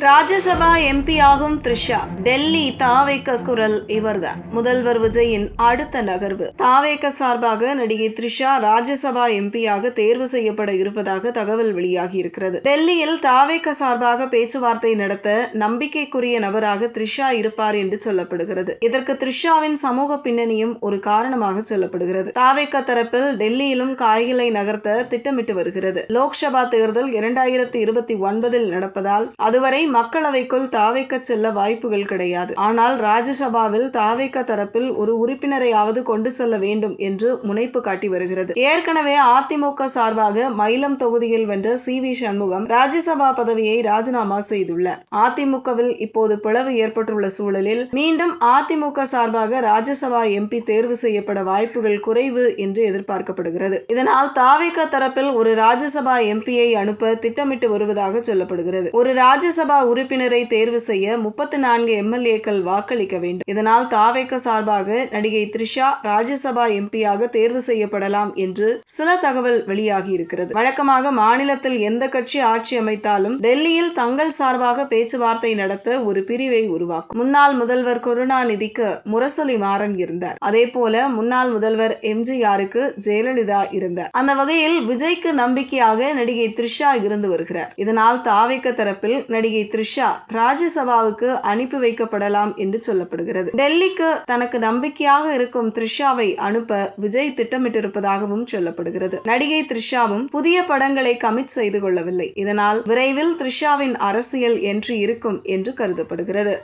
Rajya Sabha MP ஆகும் த்ரிஷா. டெல்லி தாவேக குரல் இவர்தான். முதல்வர் விஜயின் அடுத்த நகர்வு. தாவேக சார்பாக நடிகை த்ரிஷா ராஜ்யசபா எம்பியாக தேர்வு செய்யப்பட இருப்பதாக தகவல் வெளியாகி இருக்கிறது. டெல்லியில் தாவேக சார்பாக பேச்சுவார்த்தை நடத்த நம்பிக்கைக்குரிய நபராக த்ரிஷா இருப்பார் என்று சொல்லப்படுகிறது. இதற்கு த்ரிஷாவின் சமூக பின்னணியும் ஒரு காரணமாக சொல்லப்படுகிறது. தாவேக தரப்பில் டெல்லியிலும் காய்களை நகர்த்த திட்டமிட்டு வருகிறது. லோக்சபா தேர்தல் 2029 நடப்பதால் அதுவரை மக்களவைக்குள் தாவேக செல்ல வாய்ப்புகள் கிடையாது. ஆனால் ராஜ்யசபாவில் தாவேக தரப்பில் ஒரு உறுப்பினரையாவது கொண்டு செல்ல வேண்டும் என்று முனைப்பு காட்டி வருகிறது. ஏற்கனவே அதிமுக சார்பாக மயிலம் தொகுதியில் வென்ற சி.வி. சண்முகம் ராஜ்யசபா பதவியை ராஜினாமா செய்துள்ளார். அதிமுகவில் இப்போது பிளவு ஏற்பட்டுள்ள சூழலில் மீண்டும் அதிமுக சார்பாக ராஜ்யசபா எம்பி தேர்வு செய்யப்பட வாய்ப்புகள் குறைவு என்று எதிர்பார்க்கப்படுகிறது. இதனால் தாவேக தரப்பில் ஒரு ராஜ்யசபா எம்பியை அனுப்ப திட்டமிட்டு வருவதாக சொல்லப்படுகிறது. ஒரு ராஜ்யசபா உறுப்பினரை தேர்வு செய்ய 34 எம்எல்ஏக்கள் வாக்களிக்க வேண்டும். இதனால் தாவேக சார்பாக நடிகை த்ரிஷா ராஜ்யசபா எம்பியாக தேர்வு செய்யப்படலாம் என்று சில தகவல் வெளியாகி இருக்கிறது. வழக்கமாக மாநிலத்தில் எந்த கட்சி ஆட்சி அமைத்தாலும் டெல்லியில் தங்கள் சார்பாக பேச்சுவார்த்தை நடத்த ஒரு பிரிவை உருவாக்கும். முன்னாள் முதல்வர் கருணாநிதிக்கு முரசொலி மாறன் இருந்தார். அதே போல முன்னாள் முதல்வர் எம்ஜிஆருக்கு ஜெயலலிதா இருந்தார். அந்த வகையில் விஜய்க்கு நம்பிக்கையாக நடிகை த்ரிஷா இருந்து வருகிறார். இதனால் தாவேக தரப்பில் நடிகை த்ரிஷா ராஜ்யசபாவுக்கு அனுப்பி வைக்கப்படலாம் என்று சொல்லப்படுகிறது. டெல்லிக்கு தனக்கு நம்பிக்கையாக இருக்கும் த்ரிஷாவை அனுப்ப விஜய் திட்டமிட்டிருப்பதாகவும் சொல்லப்படுகிறது. நடிகை த்ரிஷாவும் புதிய படங்களை கமிட் செய்து கொள்ளவில்லை. இதனால் விரைவில் த்ரிஷாவின் அரசியல் என்ட்ரி இருக்கும் என்று கருதப்படுகிறது.